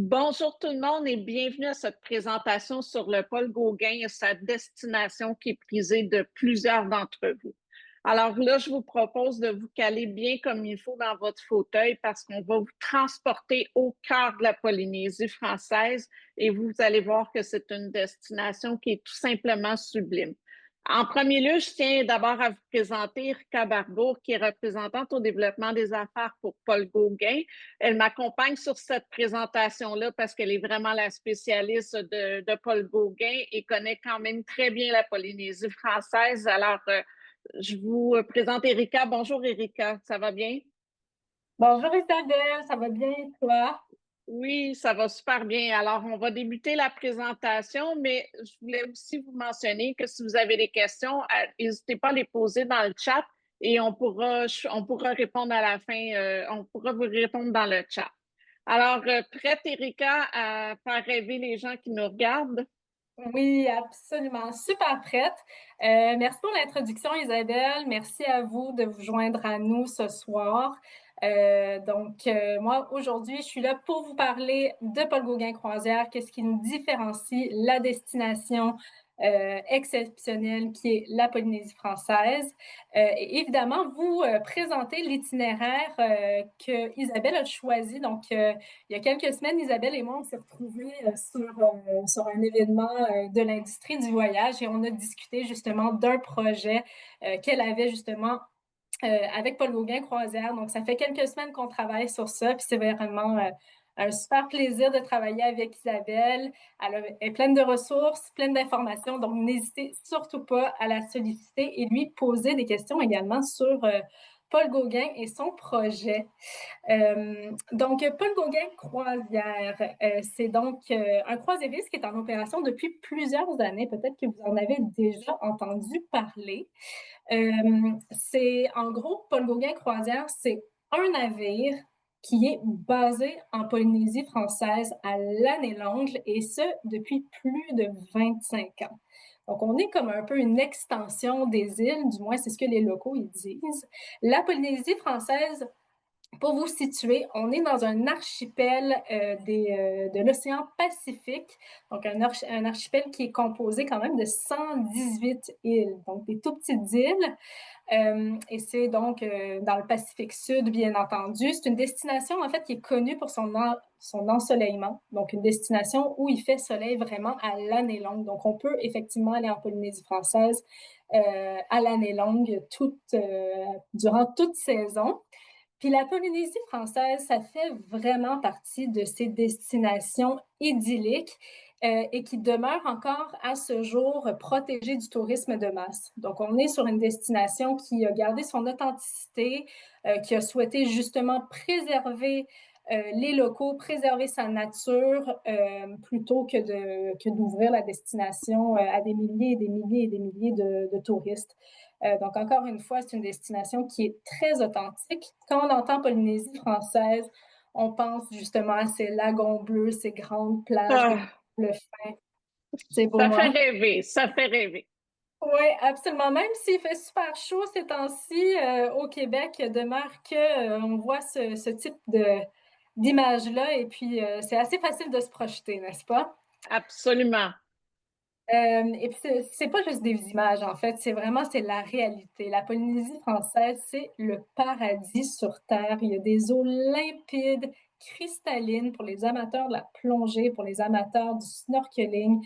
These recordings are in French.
Bonjour tout le monde et bienvenue à cette présentation sur le Paul Gauguin et sa destination qui est prisée de plusieurs d'entre vous. Alors là, je vous propose de vous caler bien comme il faut dans votre fauteuil parce qu'on va vous transporter au cœur de la Polynésie française et vous allez voir que c'est une destination qui est tout simplement sublime. En premier lieu, je tiens d'abord à vous présenter Rika Barbour, qui est représentante au développement des affaires pour Paul Gauguin. Elle m'accompagne sur cette présentation-là parce qu'elle est vraiment la spécialiste de Paul Gauguin et connaît quand même très bien la Polynésie française. Alors, je vous présente Erika. Bonjour Erika, ça va bien? Bonjour Isabelle, ça va bien et toi? Oui, ça va super bien. Alors, on va débuter la présentation, mais je voulais aussi vous mentionner que si vous avez des questions, n'hésitez pas à les poser dans le chat et on pourra répondre à la fin, on pourra vous répondre dans le chat. Alors, prête, Erika, à faire rêver les gens qui nous regardent? Oui, absolument, super prête. Merci pour l'introduction Isabelle, merci à vous de vous joindre à nous ce soir. Moi, aujourd'hui, je suis là pour vous parler de Paul Gauguin Croisière, qu'est-ce qui nous différencie la destination exceptionnelle qui est la Polynésie française. Et évidemment, vous présenter l'itinéraire que Isabelle a choisi. Il y a quelques semaines, Isabelle et moi, on s'est retrouvés sur un événement de l'industrie du voyage et on a discuté justement d'un projet qu'elle avait justement avec Paul Gauguin Croisière. Donc, ça fait quelques semaines qu'on travaille sur ça, puis c'est vraiment un super plaisir de travailler avec Isabelle. Elle est pleine de ressources, pleine d'informations, donc n'hésitez surtout pas à la solliciter et lui poser des questions également sur Paul Gauguin et son projet. Paul Gauguin Croisière, c'est un croisiériste qui est en opération depuis plusieurs années. Peut-être que vous en avez déjà entendu parler. C'est en gros, Paul Gauguin Croisière, c'est un navire qui est basé en Polynésie française à l'année longue et ce, depuis plus de 25 ans. Donc, on est comme un peu une extension des îles, du moins c'est ce que les locaux ils disent. La Polynésie française, pour vous situer, on est dans un archipel de l'océan Pacifique, donc un archipel qui est composé quand même de 118 îles, donc des tout petites îles. Et c'est donc dans le Pacifique Sud, bien entendu. C'est une destination, en fait, qui est connue pour son ensoleillement. Donc, une destination où il fait soleil vraiment à l'année longue. Donc, on peut effectivement aller en Polynésie française à l'année longue, durant toute saison. Puis la Polynésie française, ça fait vraiment partie de ces destinations idylliques et qui demeurent encore à ce jour protégées du tourisme de masse. Donc, on est sur une destination qui a gardé son authenticité, qui a souhaité justement préserver les locaux, préserver sa nature, plutôt que d'ouvrir la destination à des milliers et des milliers et des milliers de touristes. Donc, encore une fois, c'est une destination qui est très authentique. Quand on entend Polynésie française, on pense justement à ces lagons bleus, ces grandes plages de Ah, sable fin. C'est beau, ça fait hein? rêver, ça fait rêver. Oui, absolument. Même s'il fait super chaud ces temps-ci, au Québec, il demeure que on voit ce type d'image-là et puis c'est assez facile de se projeter, n'est-ce pas? Absolument. Et puis c'est pas juste des images en fait, c'est la réalité. La Polynésie française, c'est le paradis sur terre. Il y a des eaux limpides, cristallines pour les amateurs de la plongée, pour les amateurs du snorkeling.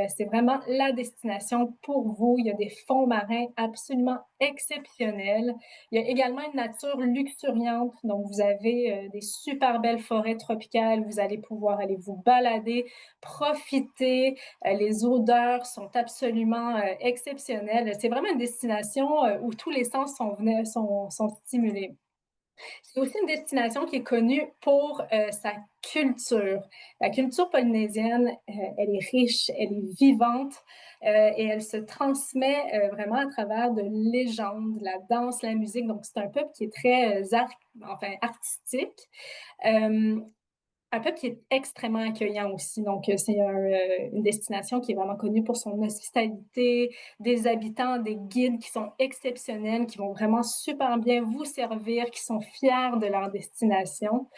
C'est vraiment la destination pour vous. Il y a des fonds marins absolument exceptionnels. Il y a également une nature luxuriante. Donc vous avez des super belles forêts tropicales. Vous allez pouvoir aller vous balader, profiter. Les odeurs sont absolument exceptionnelles. C'est vraiment une destination où tous les sens sont stimulés. C'est aussi une destination qui est connue pour sa culture. La culture polynésienne, elle est riche, elle est vivante et elle se transmet vraiment à travers de légendes, la danse, la musique. Donc, c'est un peuple qui est très artistique. Euh, un peuple qui est extrêmement accueillant aussi. Donc, c'est une destination qui est vraiment connue pour son hospitalité, des habitants, des guides qui sont exceptionnels, qui vont vraiment super bien vous servir, qui sont fiers de leur destination.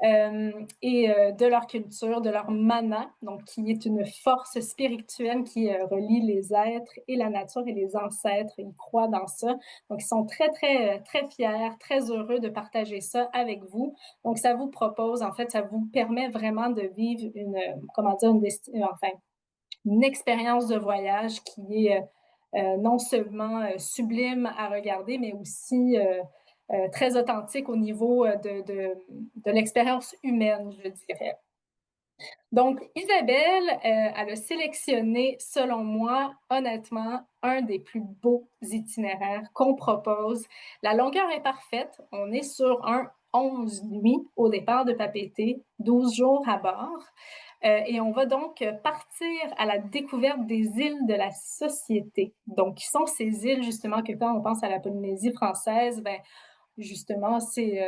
Et de leur culture, de leur mana, donc qui est une force spirituelle qui relie les êtres et la nature et les ancêtres. Ils croient dans ça. Donc, ils sont très, très, très fiers, très heureux de partager ça avec vous. Donc, ça vous propose, en fait, ça vous permet vraiment de vivre une, comment dire, enfin, une expérience de voyage qui est non seulement sublime à regarder, mais aussi très authentique au niveau de l'expérience humaine, je dirais. Donc, Isabelle, elle a sélectionné, selon moi, honnêtement, un des plus beaux itinéraires qu'on propose. La longueur est parfaite. On est sur un 11 nuits au départ de Papeete, 12 jours à bord. Et on va donc partir à la découverte des îles de la société. Donc, qui sont ces îles, justement, que quand on pense à la Polynésie française, ben, justement, ces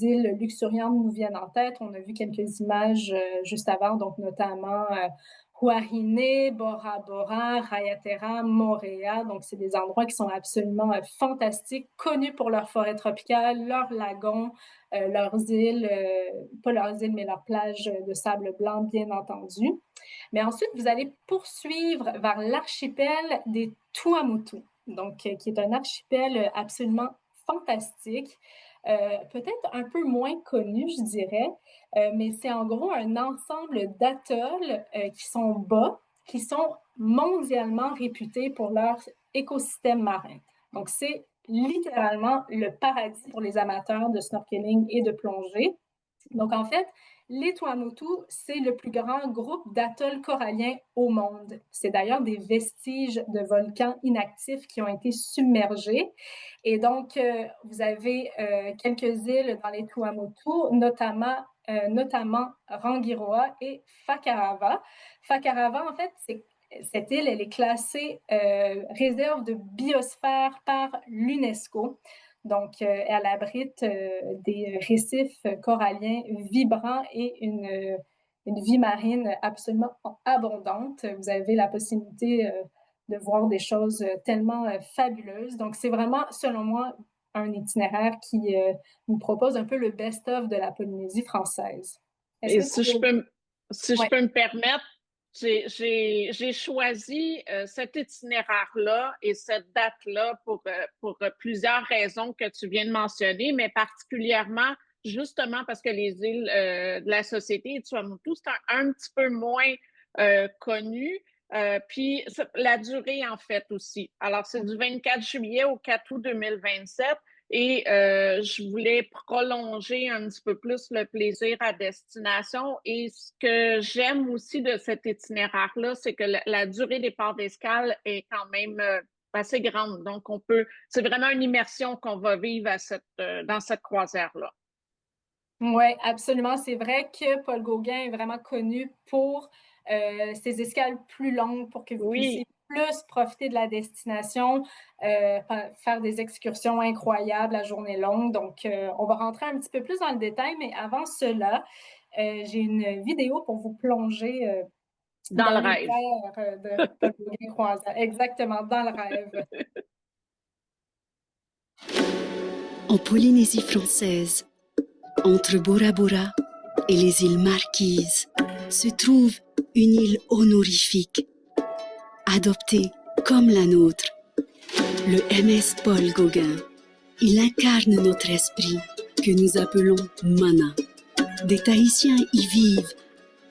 îles luxuriantes nous viennent en tête. On a vu quelques images juste avant, donc notamment Huahine, Bora Bora, Raiatea, Moorea. Donc, c'est des endroits qui sont absolument fantastiques, connus pour leurs forêts tropicales, leurs lagons, leurs îles, pas leurs îles, mais leurs plages de sable blanc, bien entendu. Mais ensuite, vous allez poursuivre vers l'archipel des Tuamotu, donc qui est un archipel absolument fantastique, peut-être un peu moins connu, je dirais, mais c'est en gros un ensemble d'atolls qui sont bas, qui sont mondialement réputés pour leur écosystème marin. Donc, c'est littéralement le paradis pour les amateurs de snorkeling et de plongée. Donc, en fait, les Tuamotu, c'est le plus grand groupe d'atolls coralliens au monde. C'est d'ailleurs des vestiges de volcans inactifs qui ont été submergés. Et donc, vous avez quelques îles dans les Tuamotu, notamment Rangiroa et Fakarava. Fakarava, en fait, cette île, elle est classée réserve de biosphère par l'UNESCO. Donc, elle abrite des récifs coralliens vibrants et une vie marine absolument abondante. Vous avez la possibilité de voir des choses tellement fabuleuses. Donc, c'est vraiment, selon moi, un itinéraire qui nous propose un peu le best-of de la Polynésie française. Est-ce Et que si je ouais. peux me permettre, j'ai choisi cet itinéraire-là et cette date-là pour plusieurs raisons que tu viens de mentionner, mais particulièrement justement parce que les îles de la société de Tuamotu, c'est un petit peu moins connu. Puis la durée, en fait, aussi. Alors, c'est du 24 juillet au 4 août 2027. Et je voulais prolonger un petit peu plus le plaisir à destination. Et ce que j'aime aussi de cet itinéraire-là, c'est que la durée des ports d'escale est quand même assez grande. Donc, c'est vraiment une immersion qu'on va vivre dans cette croisière-là. Oui, absolument. C'est vrai que Paul Gauguin est vraiment connu pour ses escales plus longues pour que vous puissiez Oui, plus profiter de la destination, faire des excursions incroyables à journée longue. Donc, on va rentrer un petit peu plus dans le détail, mais avant cela, j'ai une vidéo pour vous plonger dans dans le rêve. l'univers de Paul Gauguin Croisière. Exactement, dans le rêve. En Polynésie française, entre Bora Bora et les îles Marquises, se trouve une île honorifique, adoptée comme la nôtre, le MS Paul Gauguin. Il incarne notre esprit que nous appelons Mana. Des Tahitiens y vivent,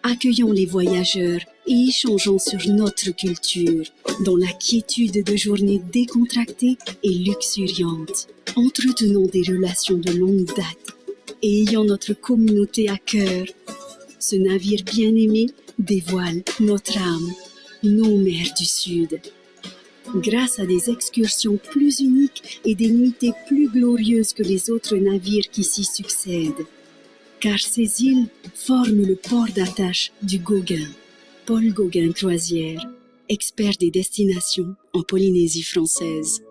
accueillons les voyageurs et échangeons sur notre culture, dans la quiétude de journées décontractées et luxuriantes. Entretenons des relations de longue date et ayant notre communauté à cœur. Ce navire bien-aimé dévoile notre âme, nos mers du Sud. Grâce à des excursions plus uniques et des nuitées plus glorieuses que les autres navires qui s'y succèdent. Car ces îles forment le port d'attache du Gauguin. Paul Gauguin Croisière, expert des destinations en Polynésie française.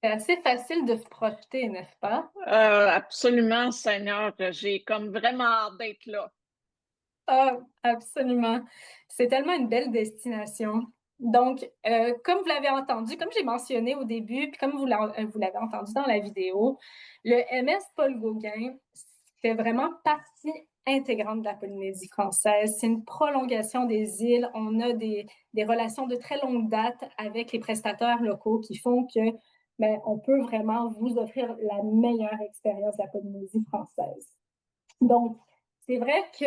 C'est assez facile de se projeter, n'est-ce pas? Absolument, Seigneur, j'ai comme vraiment hâte d'être là. Ah, absolument. C'est tellement une belle destination. Donc, comme vous l'avez entendu, comme j'ai mentionné au début, puis comme vous l'avez entendu dans la vidéo, le MS Paul Gauguin fait vraiment partie intégrante de la Polynésie française. C'est une prolongation des îles. On a des relations de très longue date avec les prestataires locaux qui font que ben, on peut vraiment vous offrir la meilleure expérience de la Polynésie française. Donc, c'est vrai que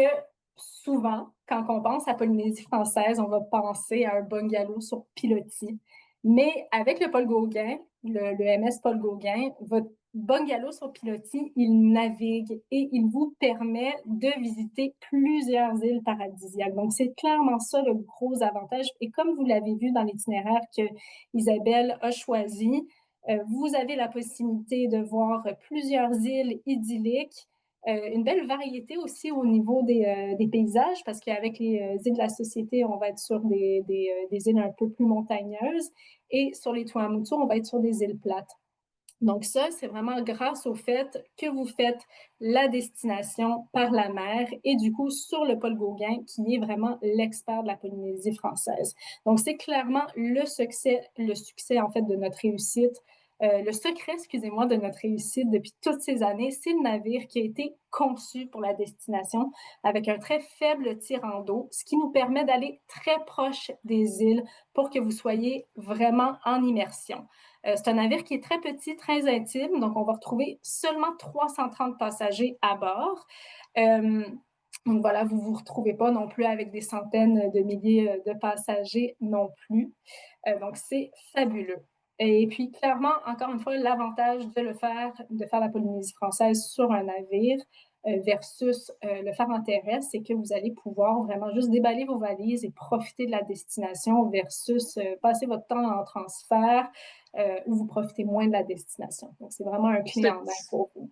souvent, quand on pense à Polynésie française, on va penser à un bungalow sur pilotis. Mais avec le Paul Gauguin, le MS Paul Gauguin, votre bungalow sur pilotis, il navigue et il vous permet de visiter plusieurs îles paradisiaques. Donc, c'est clairement ça le gros avantage. Et comme vous l'avez vu dans l'itinéraire que Isabelle a choisi, vous avez la possibilité de voir plusieurs îles idylliques, une belle variété aussi au niveau des paysages, parce qu'avec les îles de la Société, on va être sur des îles un peu plus montagneuses, et sur les Tuamotu, on va être sur des îles plates. Donc ça, c'est vraiment grâce au fait que vous faites la destination par la mer et du coup sur le Paul Gauguin, qui est vraiment l'expert de la Polynésie française. Donc c'est clairement le succès en fait de notre réussite. Le secret, excusez-moi, de notre réussite depuis toutes ces années, c'est le navire qui a été conçu pour la destination avec un très faible tirant d'eau, ce qui nous permet d'aller très proche des îles pour que vous soyez vraiment en immersion. C'est un navire qui est très petit, très intime, donc on va retrouver seulement 330 passagers à bord. Euh, donc voilà, vous ne vous retrouvez pas non plus avec des centaines de milliers de passagers non plus. Donc c'est fabuleux. Et puis clairement, encore une fois, l'avantage de faire la Polynésie française sur un navire versus le faire en terrestre, c'est que vous allez pouvoir vraiment juste déballer vos valises et profiter de la destination versus passer votre temps en transfert où vous profitez moins de la destination. Donc, c'est vraiment un clé C'est en main pour vous.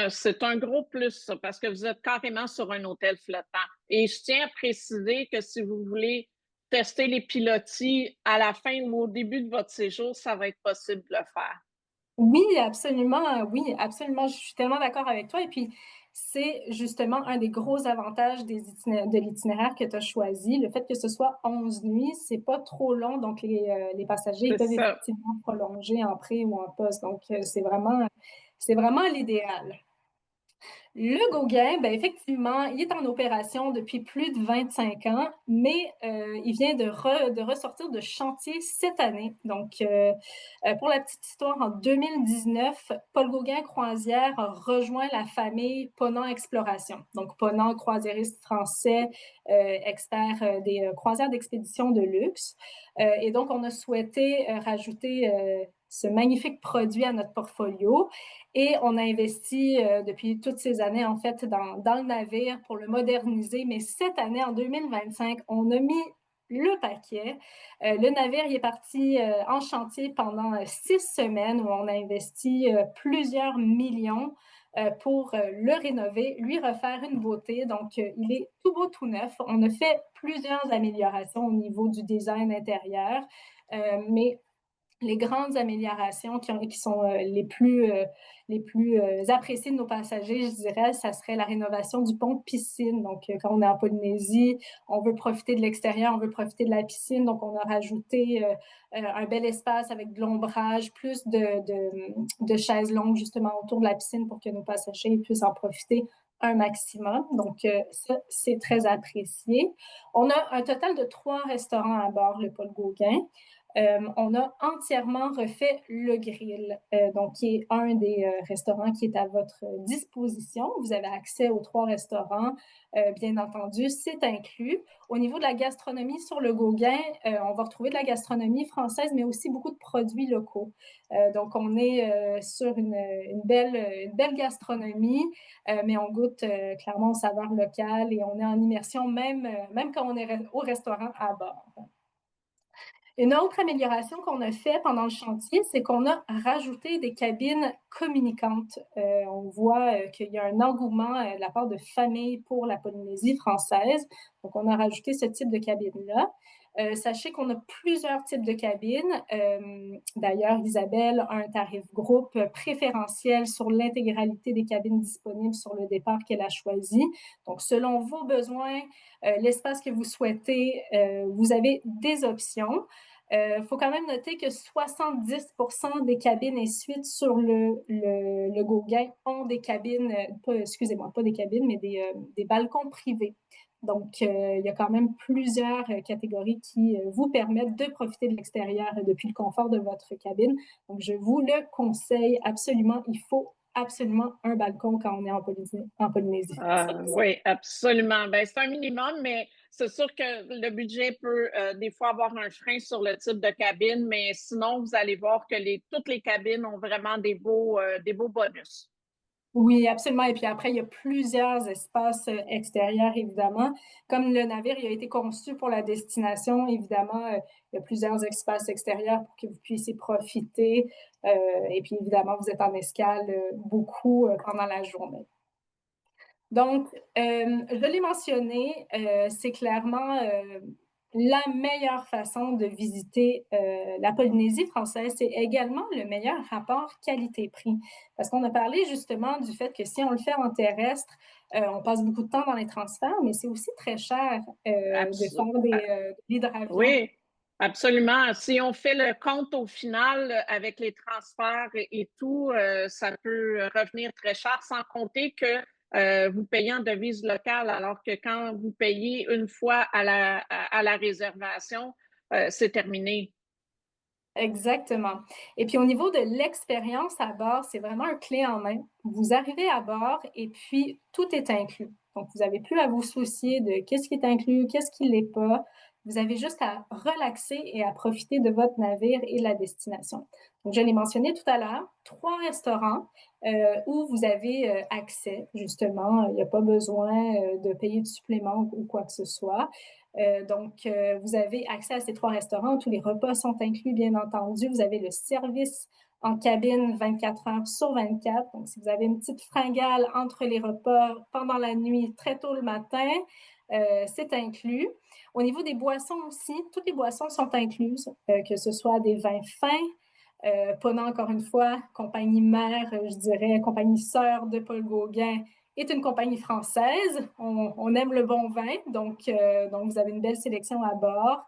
c'est un gros plus, ça, parce que vous êtes carrément sur un hôtel flottant. Et je tiens à préciser que si vous voulez tester les pilotis à la fin ou au début de votre séjour, ça va être possible de le faire. Oui, absolument. Oui, absolument. Je suis tellement d'accord avec toi. Et puis, c'est justement un des gros avantages de l'itinéraire que tu as choisi. Le fait que ce soit 11 nuits, c'est pas trop long. Donc, les passagers ils C'est peuvent ça. effectivement prolonger en pré ou en poste. Donc, c'est vraiment l'idéal. Le Gauguin, ben effectivement, il est en opération depuis plus de 25 ans, mais il vient de ressortir de chantier cette année. Donc, pour la petite histoire, en 2019, Paul Gauguin Croisière a rejoint la famille Ponant Exploration. Donc, Ponant, croisiériste français, expert des croisières d'expédition de luxe. Et donc, on a souhaité rajouter ce magnifique produit à notre portfolio. Et on a investi depuis toutes ces années, en fait, dans le navire pour le moderniser. Mais cette année, en 2025, on a mis le paquet. Le navire il est parti en chantier pendant 6 semaines où on a investi plusieurs millions pour le rénover, lui refaire une beauté. Donc, il est tout beau, tout neuf. On a fait plusieurs améliorations au niveau du design intérieur, mais les grandes améliorations qui sont les plus appréciées de nos passagers, je dirais, ça serait la rénovation du pont de piscine. Donc, quand on est en Polynésie, on veut profiter de l'extérieur, on veut profiter de la piscine. Donc, on a rajouté un bel espace avec de l'ombrage, plus de chaises longues justement autour de la piscine pour que nos passagers puissent en profiter un maximum. Donc, ça, c'est très apprécié. On a un total de 3 restaurants à bord, le Paul Gauguin. On a entièrement refait le grill, donc qui est un des restaurants qui est à votre disposition. Vous avez accès aux 3 restaurants, bien entendu, c'est inclus. Au niveau de la gastronomie sur le Gauguin, on va retrouver de la gastronomie française, mais aussi beaucoup de produits locaux. Donc, on est sur une belle gastronomie, mais on goûte clairement aux saveurs locales et on est en immersion même quand on est au restaurant à bord. Une autre amélioration qu'on a fait pendant le chantier, c'est qu'on a rajouté des cabines communicantes. On voit qu'il y a un engouement de la part de familles pour la Polynésie française. Donc, on a rajouté ce type de cabine-là. Sachez qu'on a plusieurs types de cabines. D'ailleurs, Isabelle a un tarif groupe préférentiel sur l'intégralité des cabines disponibles sur le départ qu'elle a choisi. Donc, selon vos besoins, l'espace que vous souhaitez, vous avez des options. Faut quand même noter que 70% des cabines et suites sur le Gauguin ont des cabines, excusez-moi, pas des cabines, mais des balcons privés. Donc, il y a quand même plusieurs catégories qui vous permettent de profiter de l'extérieur depuis le confort de votre cabine. Donc, je vous le conseille absolument. Il faut absolument un balcon quand on est en Polynésie française. Oui, absolument. Ben, c'est un minimum, mais c'est sûr que le budget peut des fois avoir un frein sur le type de cabine, mais sinon, vous allez voir que toutes les cabines ont vraiment des beaux bonus. Oui, absolument. Et puis après, il y a plusieurs espaces extérieurs, évidemment. Comme le navire il a été conçu pour la destination, évidemment, il y a plusieurs espaces extérieurs pour que vous puissiez profiter. Et puis, évidemment, vous êtes en escale beaucoup pendant la journée. Donc, je l'ai mentionné, c'est clairement la meilleure façon de visiter la Polynésie française. C'est également le meilleur rapport qualité-prix. Parce qu'on a parlé justement du fait que si on le fait en terrestre, on passe beaucoup de temps dans les transferts, mais c'est aussi très cher de faire des hydravions. Oui, absolument. Si on fait le compte au final avec les transferts et tout, ça peut revenir très cher, sans compter que vous payez en devise locale, alors que quand vous payez une fois à la réservation, c'est terminé. Exactement. Et puis au niveau de l'expérience à bord, c'est vraiment un clé en main. Vous arrivez à bord et puis tout est inclus. Donc, vous n'avez plus à vous soucier de qu'est-ce qui est inclus, qu'est-ce qui ne l'est pas. Vous avez juste à relaxer et à profiter de votre navire et de la destination. Donc, je l'ai mentionné tout à l'heure, 3 restaurants où vous avez accès, justement. Il n'y a pas besoin de payer de supplément ou quoi que ce soit. Donc, vous avez accès à ces 3 restaurants. Tous les repas sont inclus, bien entendu. Vous avez le service en cabine 24 heures sur 24. Donc, si vous avez une petite fringale entre les repas pendant la nuit, très tôt le matin, c'est inclus. Au niveau des boissons aussi, toutes les boissons sont incluses, que ce soit des vins fins, Pona, encore une fois, compagnie mère, je dirais, compagnie sœur de Paul Gauguin, est une compagnie française. On aime le bon vin, donc vous avez une belle sélection à bord.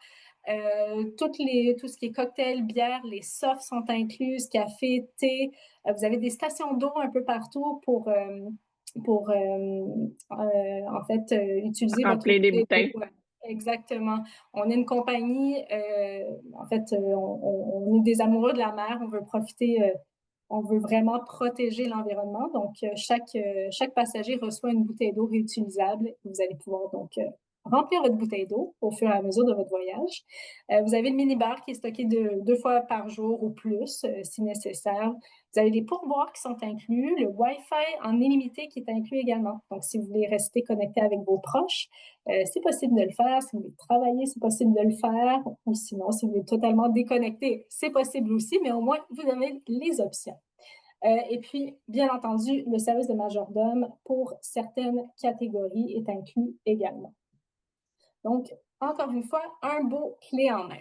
Tout ce qui est cocktail, bière, les softs sont incluses, café, thé. Vous avez des stations d'eau un peu partout pour en fait utiliser votre Remplir des bouteille d'eau. bouteilles. Exactement. On est une compagnie, en fait, on est des amoureux de la mer, on veut profiter, on veut vraiment protéger l'environnement. Donc, chaque passager reçoit une bouteille d'eau réutilisable. Vous allez pouvoir donc remplir votre bouteille d'eau au fur et à mesure de votre voyage. Vous avez le minibar qui est stocké 2 fois par jour ou plus, si nécessaire. Vous avez les pourboires qui sont inclus, le Wi-Fi en illimité qui est inclus également. Donc, si vous voulez rester connecté avec vos proches, c'est possible de le faire. Si vous voulez travailler, c'est possible de le faire. Ou sinon, si vous voulez totalement déconnecter, c'est possible aussi, mais au moins, vous avez les options. Et puis, bien entendu, le service de majordome pour certaines catégories est inclus également. Donc, encore une fois, un beau clé en main.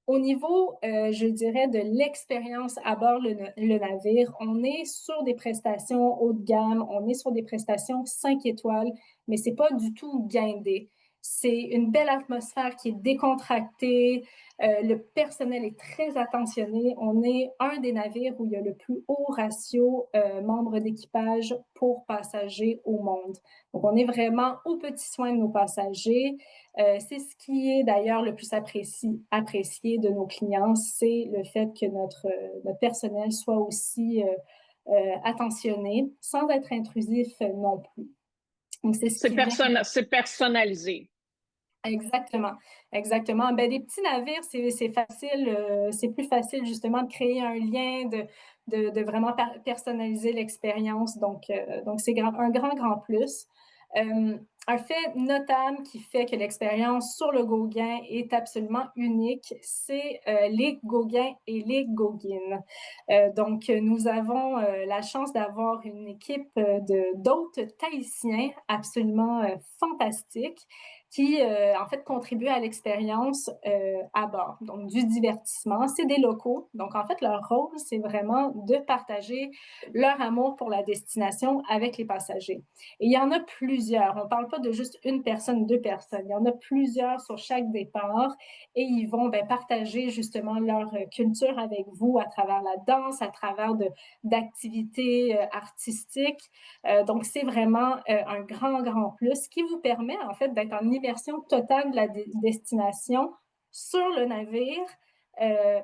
Au niveau, je dirais, de l'expérience à bord le navire, on est sur des prestations haut de gamme, on est sur des prestations 5 étoiles, mais c'est pas du tout guindé. C'est une belle atmosphère qui est décontractée. Le personnel est très attentionné. On est un des navires où il y a le plus haut ratio membres d'équipage pour passagers au monde. Donc, on est vraiment aux petits soins de nos passagers. C'est ce qui est d'ailleurs le plus apprécié de nos clients, c'est le fait que notre personnel soit aussi attentionné, sans être intrusif non plus. Donc, c'est ce qui vient. C'est personnalisé. Exactement, exactement. Ben, des petits navires, c'est facile, c'est plus facile justement de créer un lien, de vraiment personnaliser l'expérience. Donc c'est un grand plus. Un fait notable qui fait que l'expérience sur le Gauguin est absolument unique, c'est les Gauguins et les Gauguines. Donc, nous avons la chance d'avoir une équipe d'hôtes tahitiens absolument fantastique. qui, en fait, contribuent à l'expérience à bord, donc du divertissement. C'est des locaux, donc en fait, leur rôle, c'est vraiment de partager leur amour pour la destination avec les passagers. Et il y en a plusieurs. On ne parle pas de juste une personne, deux personnes. Il y en a plusieurs sur chaque départ et ils vont partager justement leur culture avec vous à travers la danse, à travers d'activités artistiques. Donc, c'est vraiment un grand, grand plus qui vous permet en fait d'être en immersion totale de la destination sur le navire,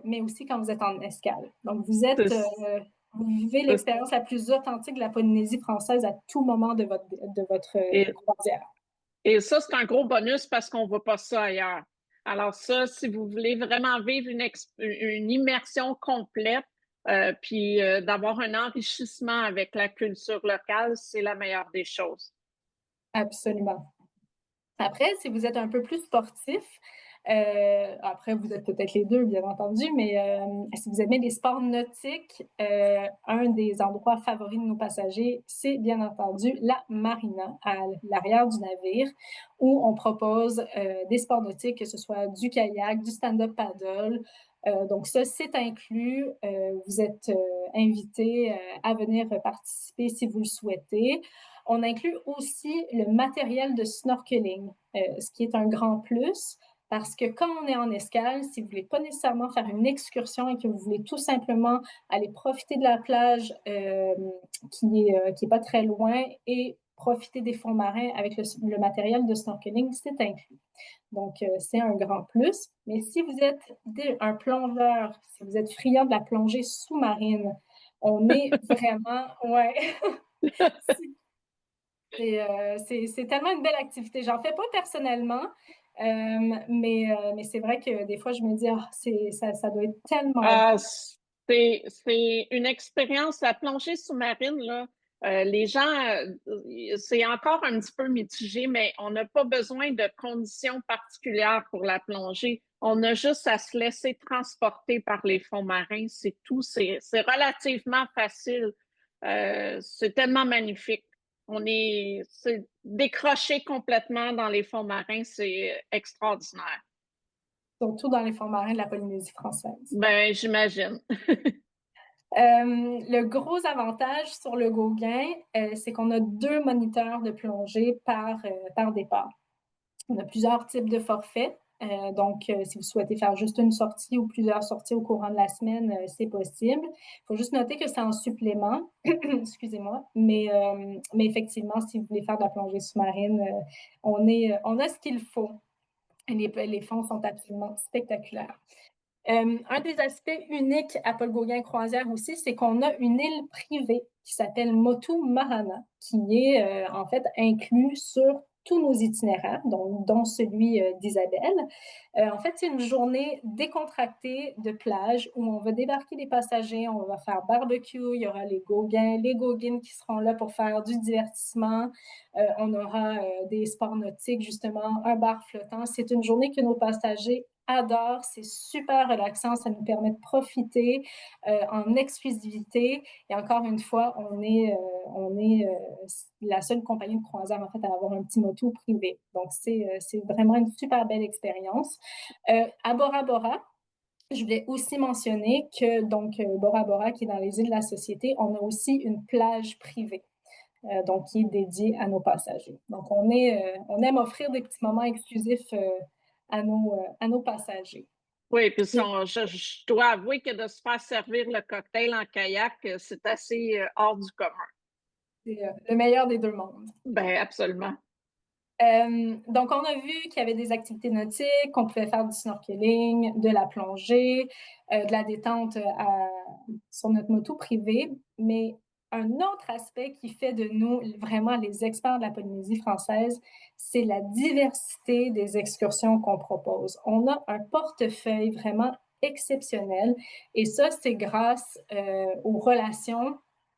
mais aussi quand vous êtes en escale. Donc, vous vivez l'expérience la plus authentique de la Polynésie française à tout moment de votre Et, croisière. et ça, c'est un gros bonus parce qu'on ne voit pas ça ailleurs. Alors ça, si vous voulez vraiment vivre une immersion complète, puis d'avoir un enrichissement avec la culture locale, c'est la meilleure des choses. Absolument. Après, si vous êtes un peu plus sportif, après vous êtes peut-être les deux, bien entendu, mais si vous aimez les sports nautiques, un des endroits favoris de nos passagers, c'est bien entendu la marina, à l'arrière du navire, où on propose des sports nautiques, que ce soit du kayak, du stand-up paddle. Donc ça, c'est inclus. Vous êtes invité à venir participer si vous le souhaitez. On inclut aussi le matériel de snorkeling, ce qui est un grand plus parce que quand on est en escale, si vous ne voulez pas nécessairement faire une excursion et que vous voulez tout simplement aller profiter de la plage qui est pas très loin et profiter des fonds marins avec le matériel de snorkeling, c'est inclus. Donc, c'est un grand plus. Mais si vous êtes un plongeur, si vous êtes friand de la plongée sous-marine, on est vraiment, ouais, c'est tellement une belle activité. J'en fais pas personnellement, mais c'est vrai que des fois, je me dis, ah, ça doit être tellement Ah, beau. c'est une expérience, la plongée sous-marine, là. Les gens, c'est encore un petit peu mitigé, mais on n'a pas besoin de conditions particulières pour la plongée. On a juste à se laisser transporter par les fonds marins, c'est tout. C'est relativement facile. C'est tellement magnifique. C'est décroché complètement dans les fonds marins, c'est extraordinaire. Surtout dans les fonds marins de la Polynésie française. Ben, j'imagine. Le gros avantage sur le Gauguin, c'est qu'on a 2 moniteurs de plongée par départ. On a plusieurs types de forfaits. Donc, si vous souhaitez faire juste une sortie ou plusieurs sorties au courant de la semaine, c'est possible. Il faut juste noter que c'est en supplément, excusez-moi, mais effectivement, si vous voulez faire de la plongée sous-marine, on a ce qu'il faut. Les fonds sont absolument spectaculaires. Un des aspects uniques à Paul Gauguin Croisière aussi, c'est qu'on a une île privée qui s'appelle Motu Marana, qui est en fait inclus sur tous nos itinéraires, dont celui d'Isabelle. En fait, c'est une journée décontractée de plage où on va débarquer les passagers, on va faire barbecue, il y aura les Gauguins, les Gauguines qui seront là pour faire du divertissement. On aura des sports nautiques, justement, un bar flottant. C'est une journée que nos passagers adorent, c'est super relaxant, ça nous permet de profiter en exclusivité. Et encore une fois, on est la seule compagnie de croisière en fait à avoir un petit moto privé. Donc c'est vraiment une super belle expérience. À Bora Bora, je voulais aussi mentionner que donc Bora Bora, qui est dans les îles de la Société, on a aussi une plage privée. Donc, qui est dédiée à nos passagers. Donc, on aime offrir des petits moments exclusifs à nos passagers. Oui, puis je dois avouer que de se faire servir le cocktail en kayak, c'est assez hors du commun. C'est le meilleur des deux mondes. Ben absolument. Donc, on a vu qu'il y avait des activités nautiques, qu'on pouvait faire du snorkeling, de la plongée, de la détente sur notre moto privée. Mais un autre aspect qui fait de nous vraiment les experts de la Polynésie française, c'est la diversité des excursions qu'on propose. On a un portefeuille vraiment exceptionnel et ça, c'est grâce aux relations,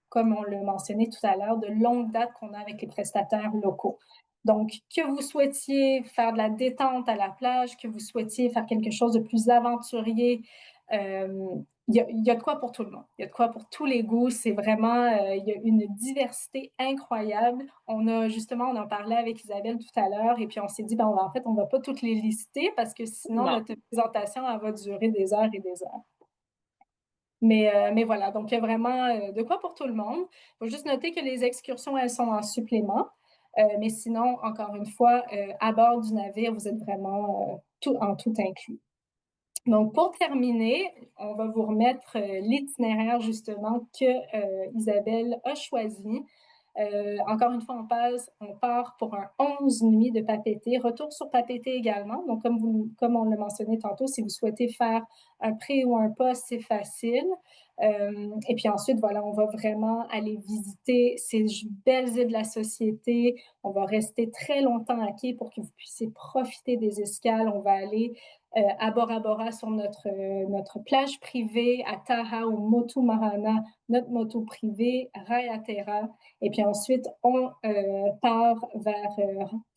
comme on l'a mentionné tout à l'heure, de longue date qu'on a avec les prestataires locaux. Donc, que vous souhaitiez faire de la détente à la plage, que vous souhaitiez faire quelque chose de plus aventurier Il y a de quoi pour tout le monde. Il y a de quoi pour tous les goûts. C'est vraiment, il y a une diversité incroyable. On en parlait avec Isabelle tout à l'heure, et puis on s'est dit, ben, en fait, on va pas toutes les lister parce que sinon, Bon. notre présentation, elle va durer des heures et des heures. Mais voilà, donc il y a vraiment de quoi pour tout le monde. Il faut juste noter que les excursions, elles sont en supplément. Mais sinon, encore une fois, à bord du navire, vous êtes vraiment tout inclus. Donc, pour terminer, on va vous remettre l'itinéraire justement que Isabelle a choisi. Encore une fois, on part pour un 11 nuits de Papeete, retour sur Papeete également. Donc, comme on l'a mentionné tantôt, si vous souhaitez faire un pré ou un post, c'est facile. Et puis ensuite, voilà, on va vraiment aller visiter ces belles îles de la société. On va rester très longtemps à quai pour que vous puissiez profiter des escales. On va aller à Bora Bora sur notre plage privée, à Taha ou Motu Marana, notre moto privée, Raiatea. Et puis ensuite, on part vers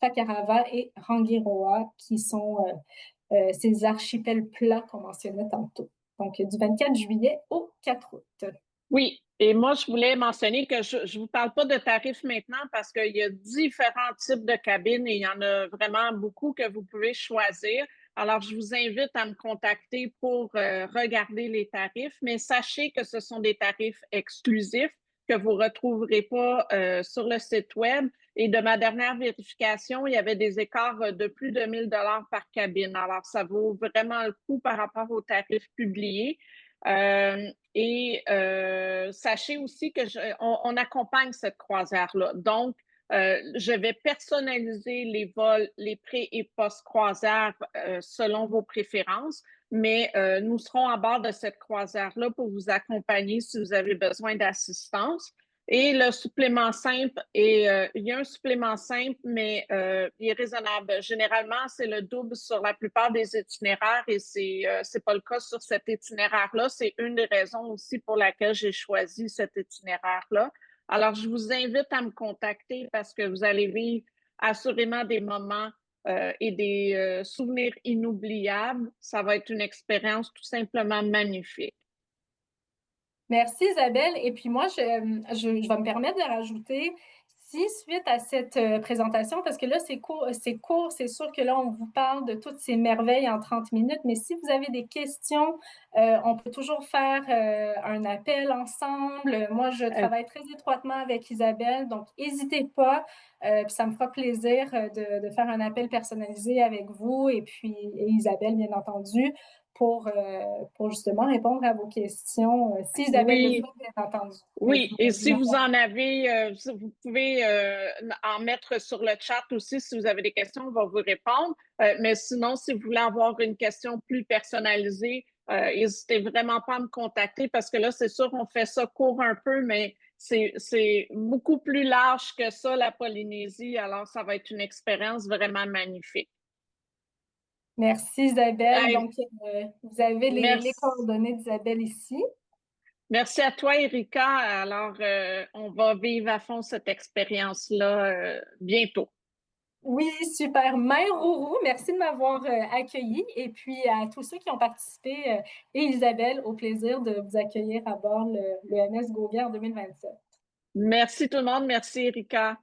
Takarava et Rangiroa, qui sont ces archipels plats qu'on mentionnait tantôt. Donc, du 24 juillet au 4 août. Oui, et moi, je voulais mentionner que je ne vous parle pas de tarifs maintenant parce qu'il y a différents types de cabines et il y en a vraiment beaucoup que vous pouvez choisir. Alors, je vous invite à me contacter pour regarder les tarifs, mais sachez que ce sont des tarifs exclusifs que vous ne retrouverez pas sur le site Web. Et de ma dernière vérification, il y avait des écarts de plus de 1 000 par cabine. Alors, ça vaut vraiment le coup par rapport aux tarifs publiés. Sachez aussi que on accompagne cette croisière-là. Donc, je vais personnaliser les vols, les pré- et post-croisière selon vos préférences, mais nous serons à bord de cette croisière-là pour vous accompagner si vous avez besoin d'assistance. Et le supplément simple, il y a un supplément simple, mais il est raisonnable. Généralement, c'est le double sur la plupart des itinéraires et c'est pas le cas sur cet itinéraire-là. C'est une des raisons aussi pour laquelle j'ai choisi cet itinéraire-là. Alors, je vous invite à me contacter parce que vous allez vivre assurément des moments et des souvenirs inoubliables. Ça va être une expérience tout simplement magnifique. Merci Isabelle. Et puis moi, je vais me permettre de rajouter, si suite à cette présentation, parce que là, c'est court, c'est sûr que là, on vous parle de toutes ces merveilles en 30 minutes, mais si vous avez des questions, on peut toujours faire un appel ensemble. Moi, je travaille très étroitement avec Isabelle, donc n'hésitez pas. Puis ça me fera plaisir de faire un appel personnalisé avec vous et puis Isabelle, bien entendu, pour justement répondre à vos questions, si Isabelle le Oui, souhaite, bien entendu. oui, et si vous en avez, vous pouvez en mettre sur le chat aussi si vous avez des questions, on va vous répondre. Mais sinon, si vous voulez avoir une question plus personnalisée, n'hésitez vraiment pas à me contacter parce que là, c'est sûr, on fait ça court un peu, mais c'est beaucoup plus large que ça, la Polynésie. Alors, ça va être une expérience vraiment magnifique. Merci Isabelle. Donc, vous avez les Merci. coordonnées d'Isabelle ici. Merci à toi, Erika. Alors, on va vivre à fond cette expérience-là bientôt. Oui, super. Mère Rourou, merci de m'avoir accueillie. Et puis à tous ceux qui ont participé, et Isabelle, au plaisir de vous accueillir à bord le MS Gauguin en 2027. Merci tout le monde. Merci, Erika.